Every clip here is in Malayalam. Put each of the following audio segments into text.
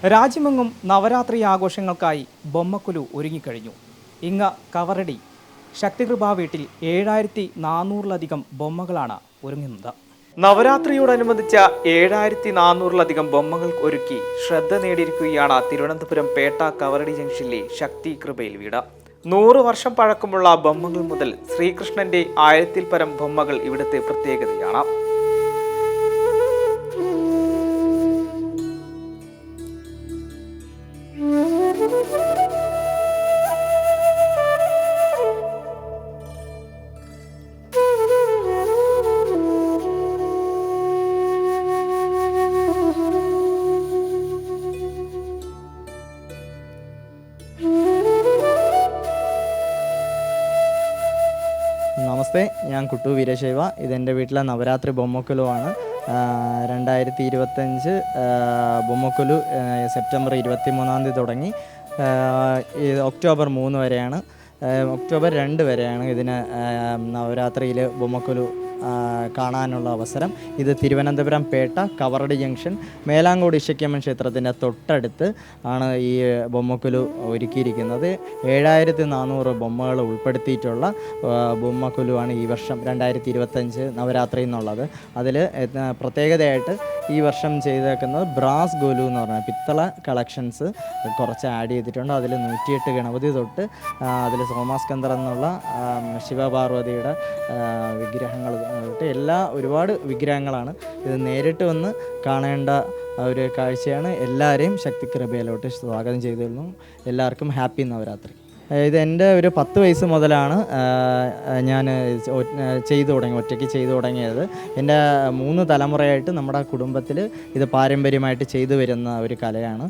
രാജ്യമെങ്ങും നവരാത്രി ആഘോഷങ്ങൾക്കായി ബൊമ്മക്കുലു ഒരുങ്ങിക്കഴിഞ്ഞു. ഇങ്ങ കവറടി ശക്തികൃപാ വീട്ടിൽ 7400-ലധികം ബൊമ്മകളാണ് ഒരുങ്ങുന്നത്. നവരാത്രിയോടനുബന്ധിച്ച 7400-ലധികം ബൊമ്മകൾ ഒരുക്കി ശ്രദ്ധ നേടിയിരിക്കുകയാണ് തിരുവനന്തപുരം പേട്ട കവറടി ജംഗ്ഷനിലെ ശക്തി കൃപയിൽ വീട്. 100 വർഷം പഴക്കമുള്ള ബൊമ്മകൾ മുതൽ ശ്രീകൃഷ്ണന്റെ 1000-ൽ പരം ബൊമ്മകൾ ഇവിടുത്തെ പ്രത്യേകതയാണ്. നമസ്തേ, ഞാൻ കുട്ടു വീരശൈവ. ഇതെൻ്റെ വീട്ടിലെ നവരാത്രി ബൊമ്മക്കുലു ആണ്. 2025 ബൊമ്മക്കുലു സെപ്റ്റംബർ 23 തുടങ്ങി ഒക്ടോബർ 3 വരെയാണ്. ഒക്ടോബർ 2 വരെയാണ് ഇതിന് നവരാത്രിയിൽ ബൊമ്മക്കുലു കാണാനുള്ള അവസരം. ഇത് തിരുവനന്തപുരം പേട്ട കവറടി ജംഗ്ഷൻ മേലാങ്കോട് ഇശയ്ക്കമ്മൻ ക്ഷേത്രത്തിൻ്റെ തൊട്ടടുത്ത് ആണ് ഈ ബൊമ്മക്കുലു ഒരുക്കിയിരിക്കുന്നത്. 7400 ബൊമ്മകൾ ഉൾപ്പെടുത്തിയിട്ടുള്ള ബൊമ്മക്കുലുവാണ് ഈ വർഷം 2025 നവരാത്രി എന്നുള്ളത്. അതിൽ പ്രത്യേകതയായിട്ട് ഈ വർഷം ചെയ്തേക്കുന്നത് ബ്രാസ് ഗോലു എന്ന് പറഞ്ഞാൽ പിത്തള കളക്ഷൻസ് കുറച്ച് ആഡ് ചെയ്തിട്ടുണ്ട്. അതിൽ 108 ഗണപതി തൊട്ട് അതിൽ സോമാസ്കന്ദർ എന്നുള്ള ശിവപാർവതിയുടെ വിഗ്രഹങ്ങൾ തൊട്ട് ഒരുപാട് വിഗ്രഹങ്ങളാണ്. ഇത് നേരിട്ട് വന്ന് കാണേണ്ട ഒരു കാഴ്ചയാണ്. എല്ലാവരെയും ശക്തികൃപയിലോട്ട് സ്വാഗതം ചെയ്തിരുന്നു. എല്ലാവർക്കും ഹാപ്പി നവരാത്രി. ഇത് എൻ്റെ ഒരു 10 വയസ്സ് മുതലാണ് ഞാൻ ഒറ്റയ്ക്ക് ചെയ്തു തുടങ്ങിയത്. എൻ്റെ 3 തലമുറയായിട്ട് നമ്മുടെ കുടുംബത്തിൽ ഇത് പാരമ്പര്യമായിട്ട് ചെയ്തു വരുന്ന ഒരു കലയാണ്.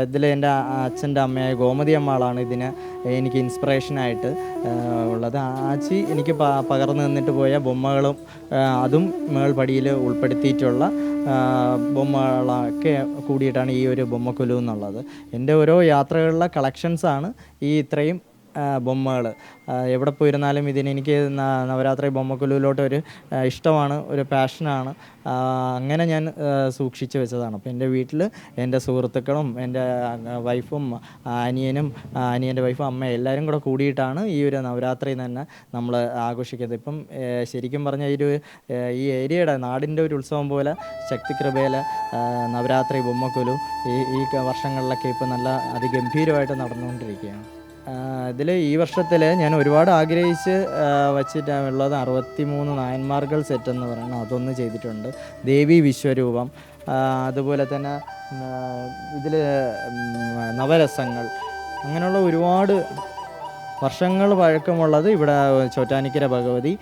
ഇതിൽ എൻ്റെ അച്ഛൻ്റെ അമ്മയായ ഗോമതി അമ്മാളാണ് ഇതിന് എനിക്ക് ഇൻസ്പിറേഷനായിട്ട് ഉള്ളത്. ആച്ചി എനിക്ക് പകർന്നു നിന്നിട്ട് പോയ ബൊമ്മകളും അതും മേൾപടിയിൽ ഉൾപ്പെടുത്തിയിട്ടുള്ള ബൊമ്മകളൊക്കെ കൂടിയിട്ടാണ് ഈ ഒരു ബൊമ്മക്കുലു എന്നുള്ളത്. എൻ്റെ ഓരോ യാത്രകളിലെ കളക്ഷൻസാണ് ഈ ഇത്രയും ബൊമ്മകൾ. എവിടെ പോയിരുന്നാലും ഇതിനെനിക്ക് നവരാത്രി ബൊമ്മക്കുലുവിലോട്ട് ഒരു ഇഷ്ടമാണ്, ഒരു പാഷനാണ്. അങ്ങനെ ഞാൻ സൂക്ഷിച്ച് വെച്ചതാണ്. അപ്പോൾ എൻ്റെ വീട്ടിൽ എൻ്റെ സുഹൃത്തുക്കളും എൻ്റെ വൈഫും അനിയൻ്റെ വൈഫും അമ്മയും എല്ലാവരും കൂടെ കൂടിയിട്ടാണ് ഈ ഒരു നവരാത്രി തന്നെ നമ്മൾ ആഘോഷിക്കുന്നത്. ഇപ്പം ശരിക്കും പറഞ്ഞാൽ ഈ ഏരിയയുടെ നാടിൻ്റെ ഒരു ഉത്സവം പോലെ ശക്തികൃപയിലെ നവരാത്രി ബൊമ്മക്കുലു ഈ വർഷങ്ങളിലൊക്കെ ഇപ്പം നല്ല അതിഗംഭീരമായിട്ട് നടന്നുകൊണ്ടിരിക്കുകയാണ്. ഇതിൽ ഈ വർഷത്തിൽ ഞാൻ ഒരുപാട് ആഗ്രഹിച്ച് വച്ചിട്ടുള്ളത് 63 നായന്മാർകൾ സെറ്റ് എന്ന് പറയുന്നത് അതൊന്ന് ചെയ്തിട്ടുണ്ട്. ദേവി വിശ്വരൂപം, അതുപോലെ തന്നെ ഇതിൽ നവരസങ്ങൾ, അങ്ങനെയുള്ള ഒരുപാട് വർഷങ്ങൾ പഴക്കമുള്ളത്. ഇവിടെ ചോറ്റാനിക്കര ഭഗവതി,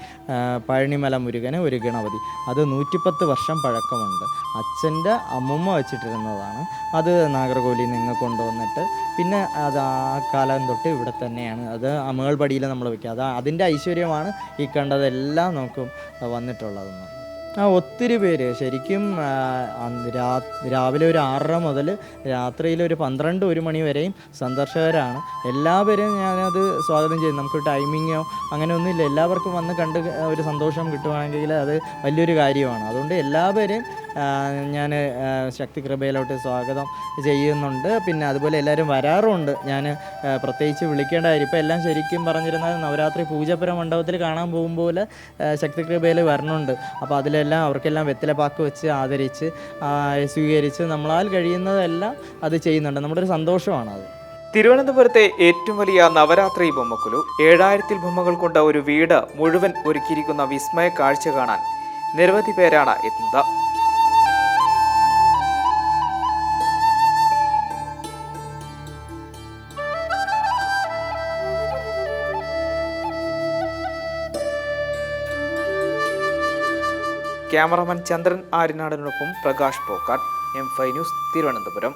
പഴനിമല മുരുകന് ഒരു ഗണപതി, അത് 110 വർഷം പഴക്കമുണ്ട്. അച്ഛൻ്റെ അമ്മുമ്മ വെച്ചിട്ടിരുന്നതാണ്. അത് നാഗർകോവിലിൽ നിന്ന് കൊണ്ടുവന്നിട്ട് പിന്നെ അത് ആ കാലം തൊട്ട് ഇവിടെ തന്നെയാണ്. അത് മേൾപടിയിൽ നമ്മൾ വയ്ക്കുക. അതിൻ്റെ ഐശ്വര്യമാണ് ഈ കണ്ടതെല്ലാം നമുക്ക് വന്നിട്ടുള്ളതെന്ന്. ഒത്തിരി പേര് ശരിക്കും രാവിലെ ഒരു 6:30 മുതൽ രാത്രിയിൽ ഒരു 12-1 മണി വരെയും സന്ദർശകരാണ്. എല്ലാവരും ഞാനത് സ്വാഗതം ചെയ്യും. നമുക്ക് ടൈമിങ്ങോ അങ്ങനെ ഒന്നുമില്ല. എല്ലാവർക്കും വന്ന് കണ്ട് ഒരു സന്തോഷം കിട്ടുവാണെങ്കിൽ അത് വലിയൊരു കാര്യമാണ്. അതുകൊണ്ട് എല്ലാവരെയും ഞാൻ ശക്തികൃപയിലോട്ട് സ്വാഗതം ചെയ്യുന്നുണ്ട്. പിന്നെ അതുപോലെ എല്ലാവരും വരാറുമുണ്ട്. ഞാൻ പ്രത്യേകിച്ച് വിളിക്കേണ്ട കാര്യം ഇപ്പോൾ എല്ലാം ശരിക്കും പറഞ്ഞിരുന്നാൽ നവരാത്രി പൂജപ്പുര മണ്ഡപത്തിൽ കാണാൻ പോകുമ്പോൾ ശക്തികൃപയിൽ വരണുണ്ട്. അപ്പോൾ അതിലെല്ലാം അവർക്കെല്ലാം വെറ്റിലപ്പാക്ക് വെച്ച് ആദരിച്ച് സ്വീകരിച്ച് നമ്മളാൽ കഴിയുന്നതെല്ലാം അത് ചെയ്യുന്നുണ്ട്. നമ്മുടെ ഒരു സന്തോഷമാണ് അത്. തിരുവനന്തപുരത്തെ ഏറ്റവും വലിയ നവരാത്രി ബൊമ്മക്കുലു 7000 ബൊമ്മകൾ കൊണ്ട് ഒരു വീട് മുഴുവൻ ഒരുക്കിയിരിക്കുന്ന വിസ്മയ കാഴ്ച കാണാൻ നിരവധി പേരാണ് എത്തുന്നത്. ക്യാമറമാൻ ചന്ദ്രൻ ആര്യനാടനൊപ്പം പ്രകാശ് പോക്കാട്ട്, M5 ന്യൂസ്, തിരുവനന്തപുരം.